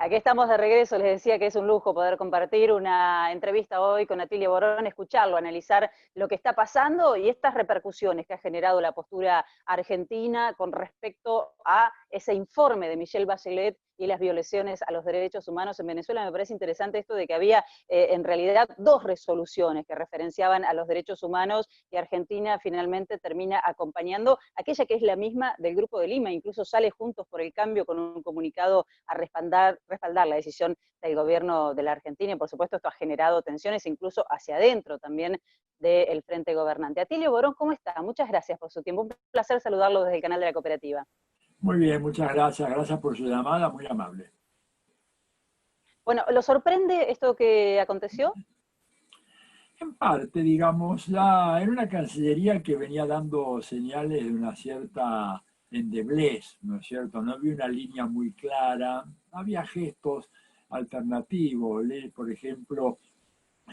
Aquí estamos de regreso, les decía que es un lujo poder compartir una entrevista hoy con Atilio Borón, escucharlo, analizar lo que está pasando y estas repercusiones que ha generado la postura argentina con respecto a ese informe de Michelle Bachelet y las violaciones a los derechos humanos en Venezuela. Me parece interesante esto de que había en realidad dos resoluciones que referenciaban a los derechos humanos y Argentina finalmente termina acompañando aquella que es la misma del Grupo de Lima, incluso sale Juntos por el Cambio con un comunicado a respaldar la decisión del gobierno de la Argentina y por supuesto esto ha generado tensiones incluso hacia adentro también del frente gobernante. Atilio Borón, ¿cómo está? Muchas gracias por su tiempo, un placer saludarlo desde el canal de la cooperativa. Muy bien, muchas gracias. Gracias por su llamada, muy amable. Bueno, ¿lo sorprende esto que aconteció? En parte, digamos, ya era una cancillería que venía dando señales de una cierta endeblez, ¿no es cierto? No había una línea muy clara, había gestos alternativos, por ejemplo,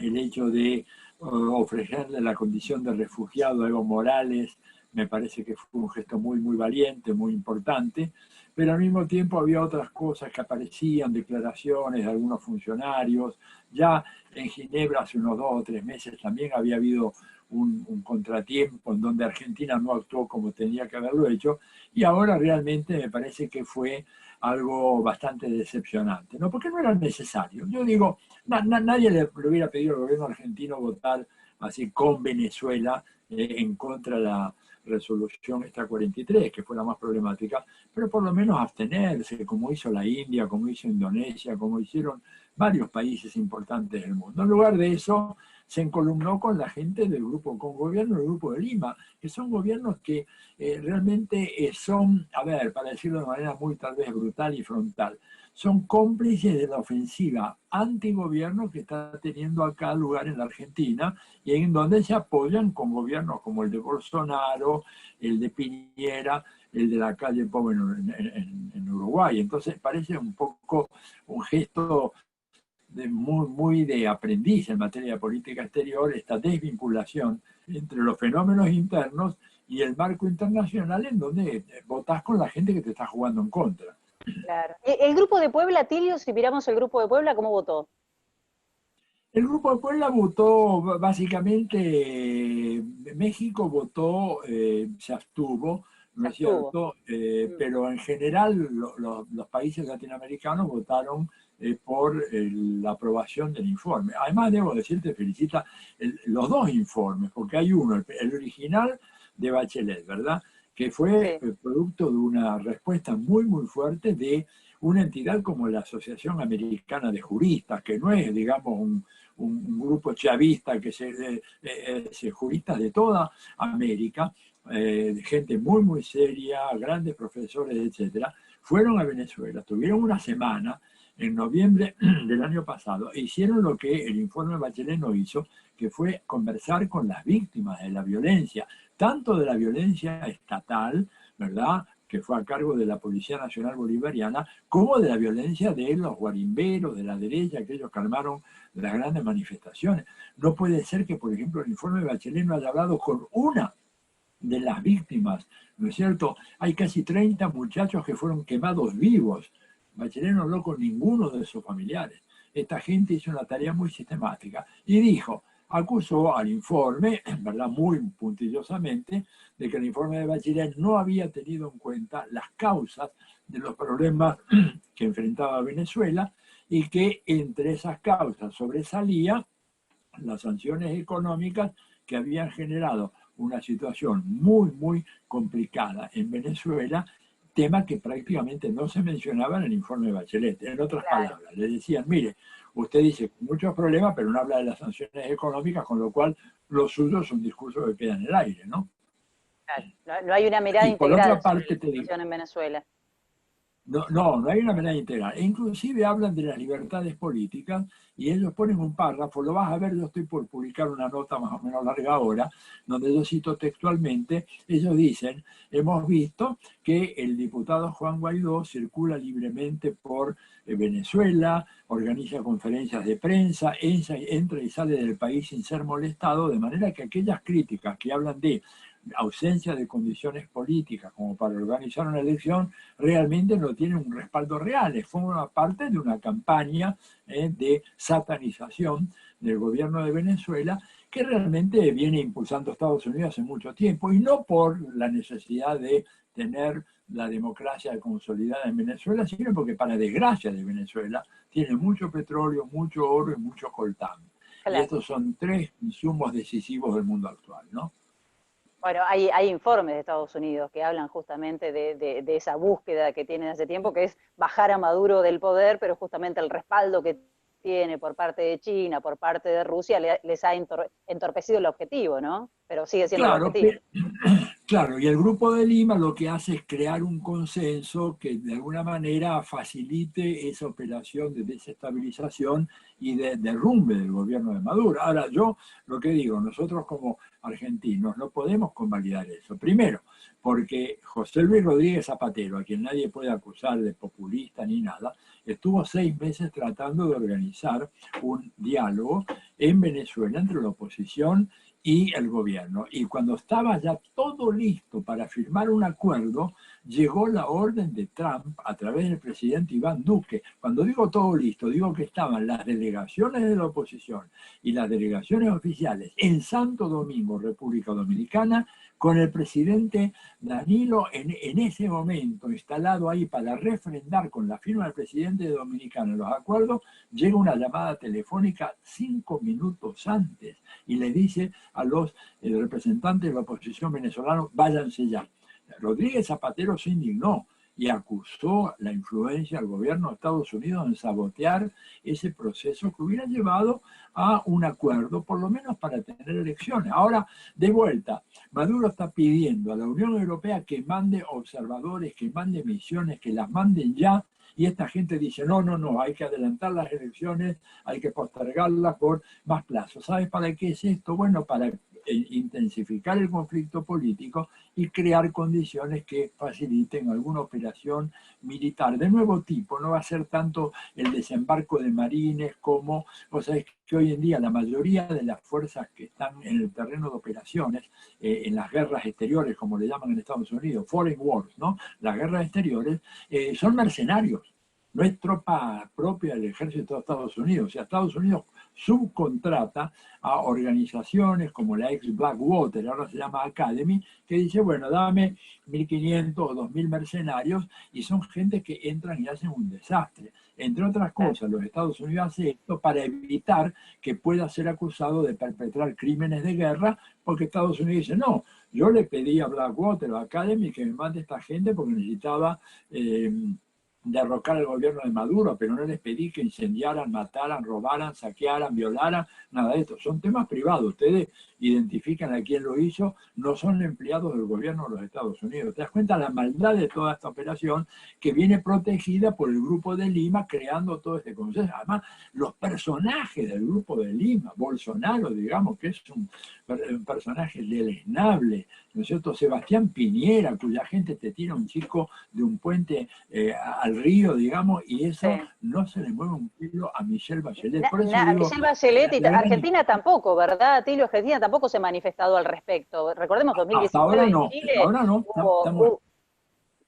el hecho de ofrecerle la condición de refugiado a Evo Morales, me parece que fue un gesto muy, muy valiente, muy importante, pero al mismo tiempo había otras cosas que aparecían, declaraciones de algunos funcionarios. Ya en Ginebra hace unos 2 o 3 meses también había habido un contratiempo en donde Argentina no actuó como tenía que haberlo hecho, y ahora realmente me parece que fue algo bastante decepcionante, ¿no? Porque no era necesario. Yo digo, nadie le hubiera pedido al gobierno argentino votar así con Venezuela en contra de la resolución esta 43, que fue la más problemática, pero por lo menos abstenerse, como hizo la India, como hizo Indonesia, como hicieron varios países importantes del mundo. En lugar de eso, se encolumnó con la gente del grupo, con gobierno del Grupo de Lima, que son gobiernos que realmente son, a ver, para decirlo de manera muy tal vez brutal y frontal, son cómplices de la ofensiva antigobierno que está teniendo acá lugar en la Argentina y en donde se apoyan con gobiernos como el de Bolsonaro, el de Piñera, el de la calle Pou en Uruguay. Entonces parece un poco un gesto muy de aprendiz en materia de política exterior, esta desvinculación entre los fenómenos internos y el marco internacional en donde votás con la gente que te está jugando en contra. Claro. El grupo de Puebla, Tilio, si miramos el grupo de Puebla, ¿cómo votó? El Grupo de Puebla votó básicamente, México votó, se abstuvo, Se ¿no es abstuvo. cierto? Pero en general los países latinoamericanos votaron por la aprobación del informe. Además, debo decirte, felicita los dos informes, porque hay uno, el original de Bachelet, ¿verdad? Que fue Sí. producto de una respuesta muy, muy fuerte de una entidad como la Asociación Americana de Juristas, que no es, digamos, un grupo chavista que se juristas de toda América, gente muy, muy seria, grandes profesores, etcétera, fueron a Venezuela, tuvieron una semana en noviembre del año pasado e hicieron lo que el informe Bachelet no hizo, que fue conversar con las víctimas de la violencia, tanto de la violencia estatal, ¿verdad?, que fue a cargo de la Policía Nacional Bolivariana, como de la violencia de los guarimberos, de la derecha, aquellos que armaron las grandes manifestaciones. No puede ser que, por ejemplo, el informe de Bachelet no haya hablado con una de las víctimas, ¿no es cierto? Hay casi 30 muchachos que fueron quemados vivos. Bachelet no habló con ninguno de sus familiares. Esta gente hizo una tarea muy sistemática y dijo, acusó al informe, ¿verdad?, muy puntillosamente, de que el informe de Bachelet no había tenido en cuenta las causas de los problemas que enfrentaba Venezuela y que entre esas causas sobresalía las sanciones económicas que habían generado una situación muy, muy complicada en Venezuela, tema que prácticamente no se mencionaba en el informe de Bachelet. En otras Claro. palabras, le decían, mire, usted dice muchos problemas, pero no habla de las sanciones económicas, con lo cual lo suyo es un discurso que queda en el aire, ¿no? Claro. No hay una mirada Y por integral otra sobre parte la te digo, situación en Venezuela. no hay una medida integral. E inclusive hablan de las libertades políticas y ellos ponen un párrafo, lo vas a ver, yo estoy por publicar una nota más o menos larga ahora, donde yo cito textualmente, ellos dicen, hemos visto que el diputado Juan Guaidó circula libremente por Venezuela, organiza conferencias de prensa, entra y sale del país sin ser molestado, de manera que aquellas críticas que hablan de ausencia de condiciones políticas como para organizar una elección, realmente no tienen un respaldo real. Forma parte de una campaña de satanización del gobierno de Venezuela que realmente viene impulsando Estados Unidos hace mucho tiempo, y no por la necesidad de tener la democracia consolidada en Venezuela, sino porque, para desgracia de Venezuela, tiene mucho petróleo, mucho oro y mucho coltán. Y Claro. estos son tres insumos decisivos del mundo actual, ¿no? Bueno, hay informes de Estados Unidos que hablan justamente de esa búsqueda que tienen hace tiempo, que es bajar a Maduro del poder, pero justamente el respaldo que tiene por parte de China, por parte de Rusia, les ha entorpecido el objetivo, ¿no? Pero sigue siendo el Claro, objetivo. claro, y el Grupo de Lima lo que hace es crear un consenso que de alguna manera facilite esa operación de desestabilización y de derrumbe del gobierno de Maduro. Ahora, yo lo que digo, nosotros como argentinos no podemos convalidar eso. Primero, porque José Luis Rodríguez Zapatero, a quien nadie puede acusar de populista ni nada, estuvo 6 meses tratando de organizar un diálogo en Venezuela entre la oposición y el gobierno. Y cuando estaba ya todo listo para firmar un acuerdo, llegó la orden de Trump a través del presidente Iván Duque. Cuando digo todo listo, digo que estaban las delegaciones de la oposición y las delegaciones oficiales en Santo Domingo, República Dominicana, con el presidente Danilo en ese momento instalado ahí para refrendar con la firma del presidente dominicano los acuerdos. Llega una llamada telefónica 5 minutos antes y le dice a los representantes de la oposición venezolana: váyanse ya. Rodríguez Zapatero se indignó y acusó la influencia del gobierno de Estados Unidos en sabotear ese proceso que hubiera llevado a un acuerdo, por lo menos para tener elecciones. Ahora, de vuelta, Maduro está pidiendo a la Unión Europea que mande observadores, que mande misiones, que las manden ya, y esta gente dice: no, no, no, hay que adelantar las elecciones, hay que postergarlas por más plazo. ¿Sabes para qué es esto? Bueno, para intensificar el conflicto político y crear condiciones que faciliten alguna operación militar de nuevo tipo. No va a ser tanto el desembarco de marines como, vos sabés que hoy en día la mayoría de las fuerzas que están en el terreno de operaciones, en las guerras exteriores, como le llaman en Estados Unidos, foreign wars, ¿no? Las guerras exteriores, son mercenarios. No es tropa propia del ejército de Estados Unidos. O sea, Estados Unidos subcontrata a organizaciones como la ex Blackwater, ahora se llama Academy, que dice: bueno, dame 1.500 o 2.000 mercenarios, y son gente que entran y hacen un desastre. Entre otras cosas, los Estados Unidos hace esto para evitar que pueda ser acusado de perpetrar crímenes de guerra, porque Estados Unidos dice: no, yo le pedí a Blackwater o a Academy que me mande esta gente porque necesitaba derrocar al gobierno de Maduro, pero no les pedí que incendiaran, mataran, robaran, saquearan, violaran, nada de esto. Son temas privados. Ustedes identifican a quién lo hizo, no son empleados del gobierno de los Estados Unidos. ¿Te das cuenta la maldad de toda esta operación, que viene protegida por el Grupo de Lima, creando todo este consenso? Además, los personajes del Grupo de Lima, Bolsonaro, digamos, que es un personaje deleznable, ¿no es cierto? Sebastián Piñera, cuya gente te tira un chico de un puente al río, digamos, y eso Sí. no se le mueve un kilo a Michelle Bachelet. Por eso digo, Michelle Bachelet y la gran... Argentina tampoco, ¿verdad, Tilio? Argentina tampoco se ha manifestado al respecto. Recordemos, Hasta ahora 2019 en no, hasta Chile ahora no, estamos...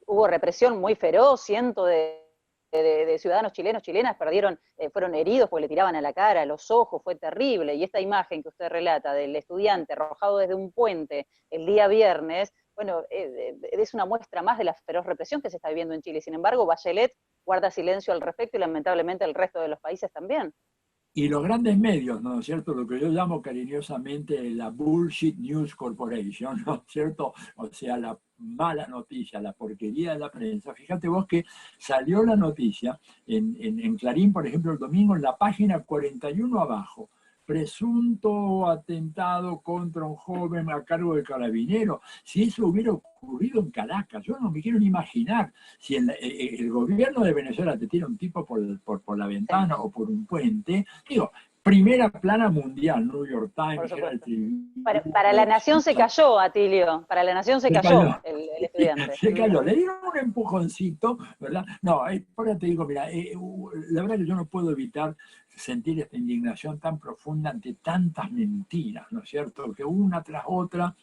hubo represión muy feroz, cientos de ciudadanos chilenos, chilenas perdieron, fueron heridos porque le tiraban a la cara, a los ojos, fue terrible. Y esta imagen que usted relata del estudiante arrojado desde un puente el día viernes, bueno, es una muestra más de la feroz represión que se está viviendo en Chile. Sin embargo, Bachelet guarda silencio al respecto, y lamentablemente el resto de los países también. Y los grandes medios, ¿no es cierto? Lo que yo llamo cariñosamente la Bullshit News Corporation, ¿no es cierto? O sea, la mala noticia, la porquería de la prensa. Fíjate vos que salió la noticia en Clarín, por ejemplo, el domingo, en la página 41 abajo: presunto atentado contra un joven a cargo del carabinero. Si eso hubiera ocurrido en Caracas, yo no me quiero ni imaginar si el gobierno de Venezuela te tira un tipo por la Sí, ventana o por un puente. Digo, primera plana mundial, New York por Times, Herald supuesto. Para la Tribune, nación se cayó, Atilio, para la nación se se cayó cayó. el estudiante. Se cayó, le dieron un empujoncito, ¿verdad? No, ahora te digo, mira, la verdad que yo no puedo evitar sentir esta indignación tan profunda ante tantas mentiras, ¿no es cierto? Que una tras otra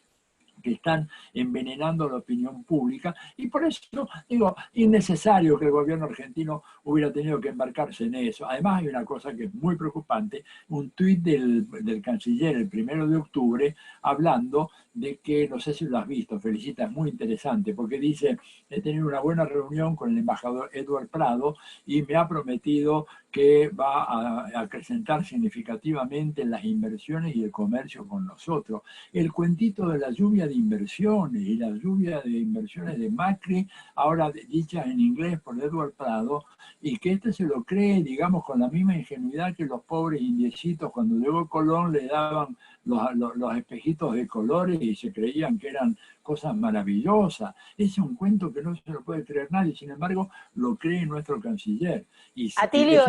que están envenenando la opinión pública, y por eso digo, innecesario que el gobierno argentino hubiera tenido que embarcarse en eso. Además hay una cosa que es muy preocupante, un tuit del canciller el 1 de octubre hablando de que, no sé si lo has visto, Felicita, es muy interesante, porque dice, he tenido una buena reunión con el embajador Edward Prado y me ha prometido que va a acrecentar significativamente las inversiones y el comercio con nosotros. El cuentito de la lluvia de inversiones y la lluvia de inversiones de Macri, ahora dichas en inglés por Edward Prado, y que este se lo cree, digamos, con la misma ingenuidad que los pobres indiecitos cuando llegó Colón le daban los espejitos de colores y se creían que eran cosas maravillosas. Es un cuento que no se lo puede creer nadie, sin embargo, lo cree nuestro canciller. Atilio,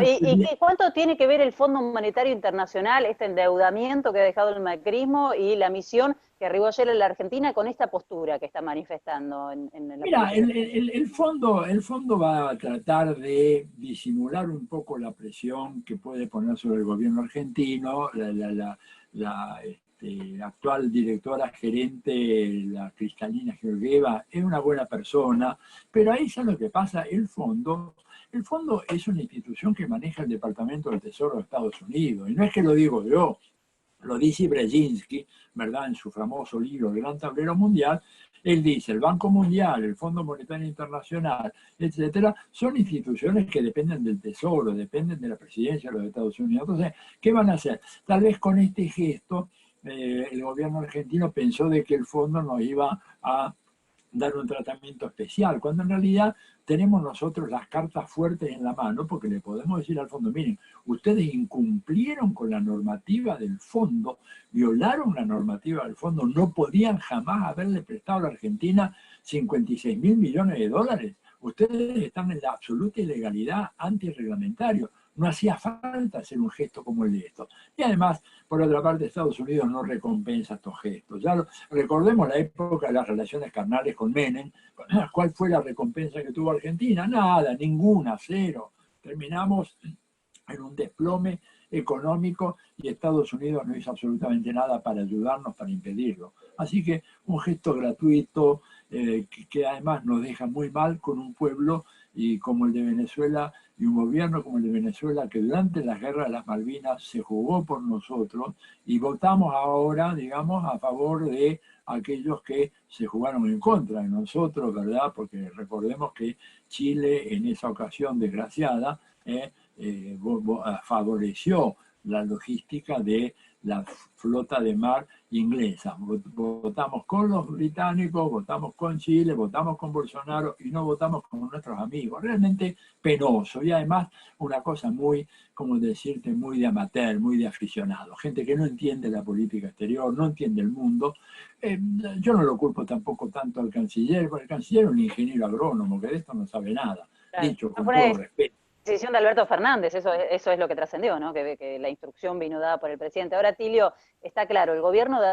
¿cuánto tiene que ver el Fondo Monetario Internacional, este endeudamiento que ha dejado el macrismo y la misión que arribó ayer en la Argentina con esta postura que está manifestando en la Mira, política? el fondo va a tratar de disimular un poco la presión que puede poner sobre el gobierno argentino. La actual directora gerente, la Cristalina Georgieva, es una buena persona, pero ahí ya lo que pasa, el fondo es una institución que maneja el Departamento del Tesoro de Estados Unidos, y no es que lo digo yo, lo dice Brzezinski, ¿verdad? En su famoso libro El Gran Tablero Mundial, él dice, el Banco Mundial, el Fondo Monetario Internacional, etcétera, son instituciones que dependen del Tesoro, dependen de la presidencia de los Estados Unidos. Entonces, ¿qué van a hacer? Tal vez con este gesto, el gobierno argentino pensó de que el fondo nos iba a dar un tratamiento especial, cuando en realidad tenemos nosotros las cartas fuertes en la mano, porque le podemos decir al fondo, miren, ustedes incumplieron con la normativa del fondo, violaron la normativa del fondo, no podían jamás haberle prestado a la Argentina 56.000 millones de dólares. Ustedes están en la absoluta ilegalidad antirreglamentario. No hacía falta hacer un gesto como el de esto. Y además, por otra parte, Estados Unidos no recompensa estos gestos. Recordemos la época de las relaciones carnales con Menem. ¿Cuál fue la recompensa que tuvo Argentina? Nada, ninguna, cero. Terminamos en un desplome económico y Estados Unidos no hizo absolutamente nada para ayudarnos, para impedirlo. Así que un gesto gratuito que además nos deja muy mal con un pueblo y como el de Venezuela y un gobierno como el de Venezuela que durante las guerras de las Malvinas se jugó por nosotros y votamos ahora, digamos, a favor de aquellos que se jugaron en contra de nosotros, ¿verdad? Porque recordemos que Chile en esa ocasión desgraciada favoreció la logística de la flota de mar inglesa. Votamos con los británicos, votamos con Chile, votamos con Bolsonaro y no votamos con nuestros amigos. Realmente penoso y además una cosa muy, como decirte, muy de amateur, muy de aficionado. Gente que no entiende la política exterior, no entiende el mundo. Yo no lo culpo tampoco tanto al canciller, porque el canciller es un ingeniero agrónomo que de esto no sabe nada. Claro. Dicho con todo respeto. Decisión de Alberto Fernández, eso es lo que trascendió, ¿no? Que la instrucción vino dada por el presidente. Ahora, Tilio, está claro, el gobierno de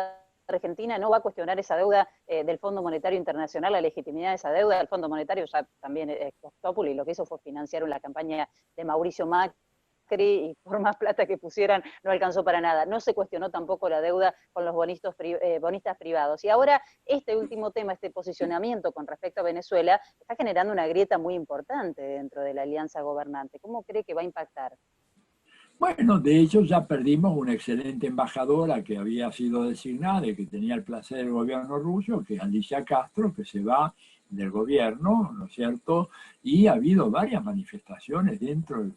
Argentina no va a cuestionar esa deuda del Fondo Monetario Internacional, la legitimidad de esa deuda. El Fondo Monetario ya también es Populi, lo que hizo fue financiar la campaña de Mauricio Macri y por más plata que pusieran no alcanzó para nada. No se cuestionó tampoco la deuda con los bonistas privados. Y ahora este último tema, este posicionamiento con respecto a Venezuela, está generando una grieta muy importante dentro de la alianza gobernante. ¿Cómo cree que va a impactar? Bueno, de hecho ya perdimos una excelente embajadora que había sido designada y que tenía el placer del gobierno ruso, que es Alicia Castro, que se va del gobierno, ¿no es cierto? Y ha habido varias manifestaciones dentro del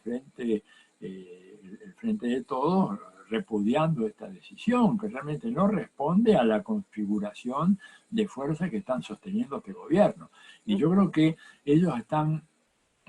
Frente de Todos repudiando esta decisión, que realmente no responde a la configuración de fuerzas que están sosteniendo este gobierno. Y yo creo que ellos están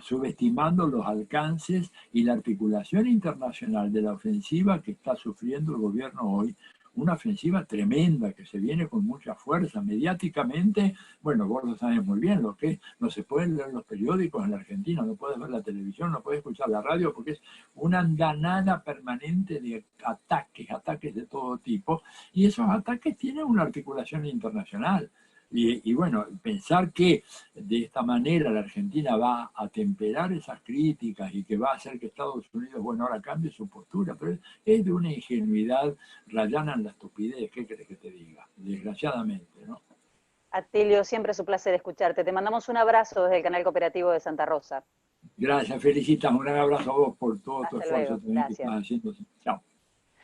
subestimando los alcances y la articulación internacional de la ofensiva que está sufriendo el gobierno hoy, una ofensiva tremenda que se viene con mucha fuerza mediáticamente. Bueno, vos lo sabes muy bien, lo que es, no se pueden leer los periódicos en la Argentina, no puedes ver la televisión, no puedes escuchar la radio, porque es una andanada permanente de ataques de todo tipo, y esos ataques tienen una articulación internacional. Y bueno, pensar que de esta manera la Argentina va a temperar esas críticas y que va a hacer que Estados Unidos, bueno, ahora cambie su postura, pero es de una ingenuidad rayana en la estupidez, ¿qué querés que te diga? Desgraciadamente, ¿no? Atilio, siempre es un placer escucharte. Te mandamos un abrazo desde el Canal Cooperativo de Santa Rosa. Gracias, felicitas, un gran abrazo a vos por todo tu Hasta esfuerzo luego, también que gracias. estás haciendo. Chao.